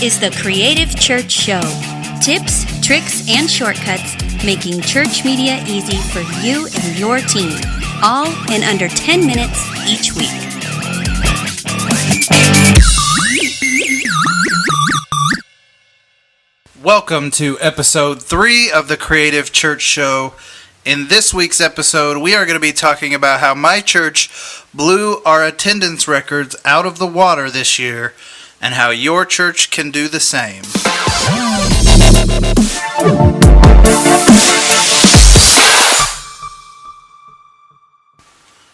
is the Creative Church Show. Tips, tricks, and shortcuts making church media easy for you and your team. All in under 10 minutes each week. Welcome to episode 3 of the Creative Church Show. In this week's episode, we are going to be talking about how my church blew our attendance records out of the water this year, and how your church can do the same.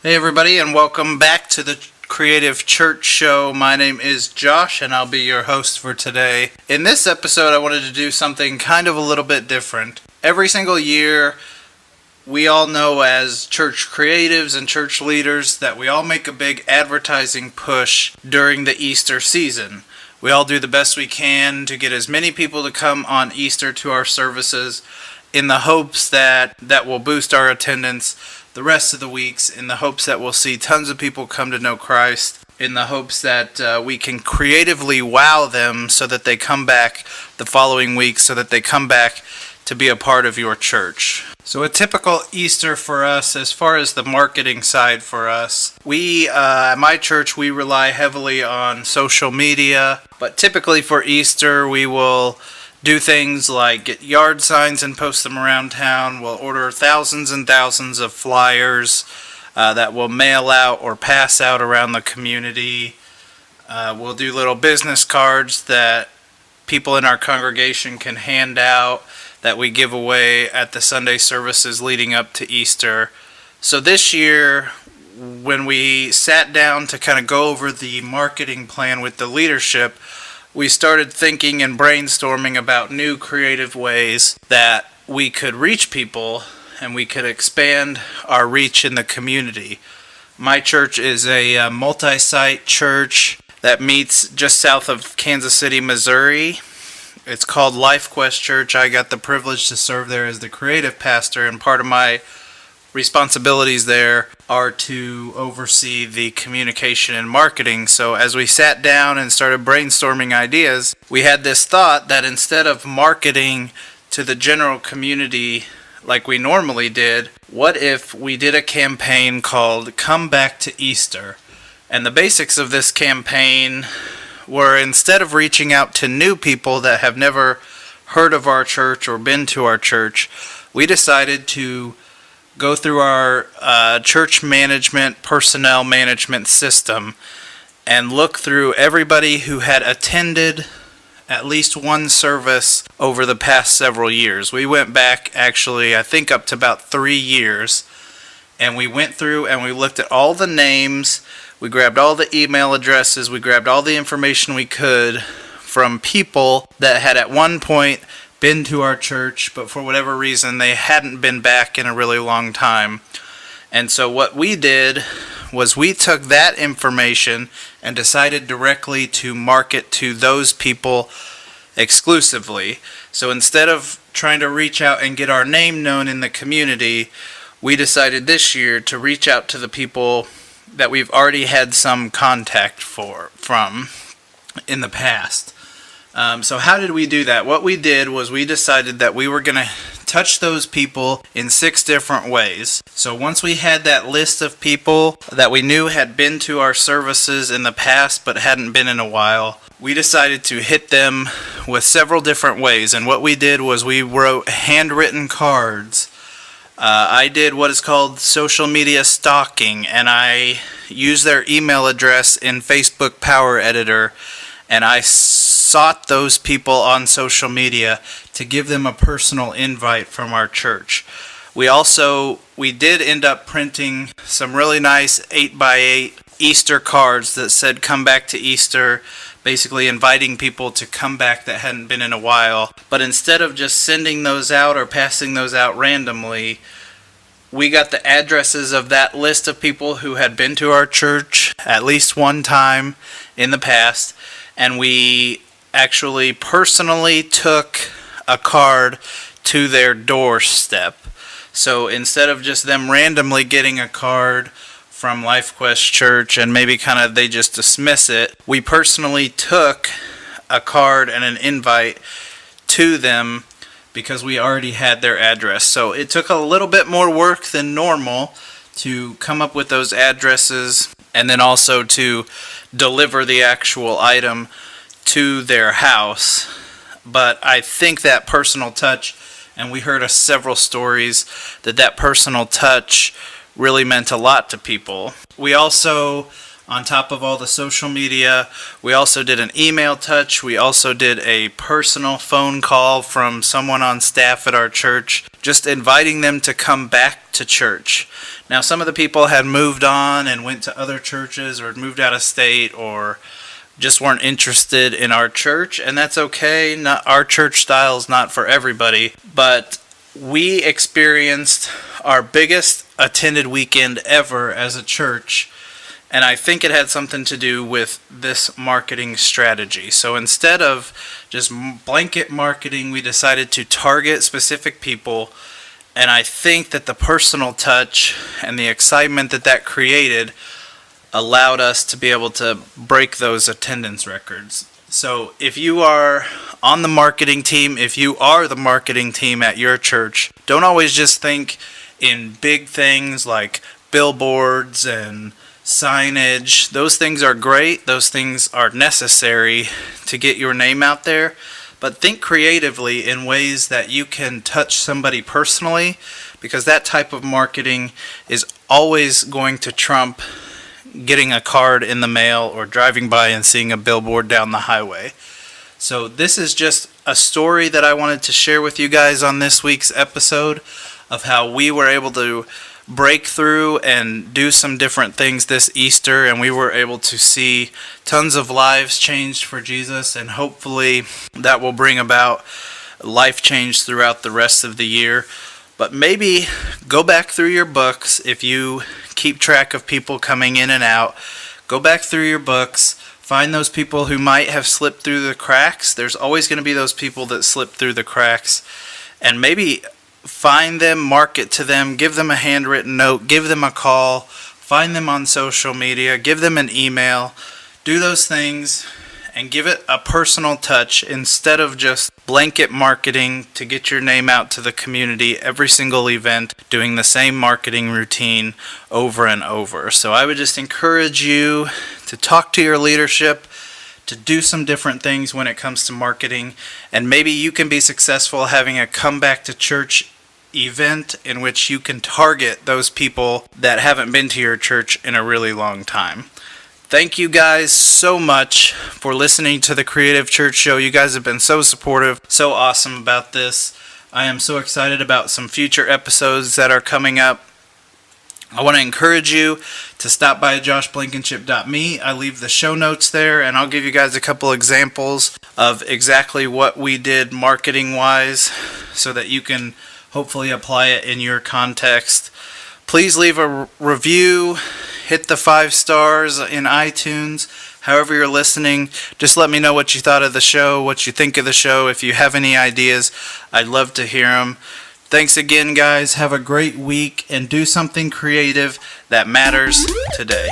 Hey everybody, and welcome back to the Creative Church Show. My name is Josh, and I'll be your host for today. In this episode, I wanted to do something kind of a little bit different. Every single year, we all know as church creatives and church leaders that we all make a big advertising push during the Easter season. We all do the best we can to get as many people to come on Easter to our services in the hopes that will boost our attendance the rest of the weeks, in the hopes that we'll see tons of people come to know Christ, in the hopes that we can creatively wow them so that they come back the following week, so that they come back to be a part of your church. So a typical Easter for us, as far as the marketing side for us, at my church, we rely heavily on social media, but typically for Easter, we will do things like get yard signs and post them around town. We'll order thousands and thousands of flyers that we'll mail out or pass out around the community. We'll do little business cards that people in our congregation can hand out, that we give away at the Sunday services leading up to Easter. So this year, when we sat down to kind of go over the marketing plan with the leadership, we started thinking and brainstorming about new creative ways that we could reach people and we could expand our reach in the community. My church is a multi-site church that meets just south of Kansas City, Missouri. It's called LifeQuest Church. I got the privilege to serve there as the creative pastor, and part of my responsibilities there are to oversee the communication and marketing. So as we sat down and started brainstorming ideas, we had this thought that instead of marketing to the general community like we normally did, what if we did a campaign called Come Back to Easter? And the basics of this campaign were, instead of reaching out to new people that have never heard of our church or been to our church, we decided to go through our church management, personnel management system and look through everybody who had attended at least one service over the past several years. We went back, actually, I think up to about 3 years, and we went through and we looked at all the names. We grabbed all the email addresses, we grabbed all the information we could from people that had at one point been to our church, but for whatever reason they hadn't been back in a really long time. And so what we did was we took that information and decided directly to market to those people exclusively. So instead of trying to reach out and get our name known in the community, we decided this year to reach out to the people that we've already had some contact from in the past. So how did we do that? What we did was we decided that we were going to touch those people in 6 different ways. So once we had that list of people that we knew had been to our services in the past but hadn't been in a while, we decided to hit them with several different ways. And what we did was we wrote handwritten cards. I did what is called social media stalking, and I used their email address in Facebook Power Editor, and I sought those people on social media to give them a personal invite from our church. We did end up printing some really nice 8x8 Easter cards that said "Come Back to Easter," basically inviting people to come back that hadn't been in a while. But instead of just sending those out or passing those out randomly, we got the addresses of that list of people who had been to our church at least one time in the past, and we actually personally took a card to their doorstep. So instead of just them randomly getting a card from LifeQuest Church and maybe kind of they just dismiss it, we personally took a card and an invite to them because we already had their address. So it took a little bit more work than normal to come up with those addresses and then also to deliver the actual item to their house. But I think that personal touch, and we heard several stories that personal touch really meant a lot to people. We also, on top of all the social media, we also did an email touch. We also did a personal phone call from someone on staff at our church, just inviting them to come back to church. Now, some of the people had moved on and went to other churches or moved out of state or just weren't interested in our church, and that's okay. Our church style is not for everybody, but we experienced our biggest attended weekend ever as a church, and I think it had something to do with this marketing strategy. So instead of just blanket marketing, we decided to target specific people, and I think that the personal touch and the excitement that created allowed us to be able to break those attendance records. So if you are on the marketing team, if you are the marketing team at your church, don't always just think in big things like billboards and signage. Those things are great. Those things are necessary to get your name out there. But think creatively in ways that you can touch somebody personally, because that type of marketing is always going to trump getting a card in the mail or driving by and seeing a billboard down the highway. So this is just a story that I wanted to share with you guys on this week's episode of how we were able to break through and do some different things this Easter, and we were able to see tons of lives changed for Jesus, and hopefully that will bring about life change throughout the rest of the year. But maybe go back through your books. If you keep track of people coming in and out, go back through your books, find those people who might have slipped through the cracks. There's always going to be those people that slip through the cracks, and maybe find them, market to them, give them a handwritten note, give them a call, find them on social media, give them an email, do those things and give it a personal touch instead of just blanket marketing to get your name out to the community every single event, doing the same marketing routine over and over. So I would just encourage you to talk to your leadership, to do some different things when it comes to marketing, and maybe you can be successful having a come back to church event in which you can target those people that haven't been to your church in a really long time. Thank you guys so much for listening to the Creative Church Show. You guys have been so supportive, so awesome about this. I am so excited about some future episodes that are coming up. I want to encourage you to stop by joshblankenship.me. I leave the show notes there, and I'll give you guys a couple examples of exactly what we did marketing-wise so that you can hopefully apply it in your context. Please leave a review. Hit the 5 stars in iTunes. However you're listening, just let me know what you thought of the show, what you think of the show. If you have any ideas, I'd love to hear them. Thanks again, guys. Have a great week and do something creative that matters today.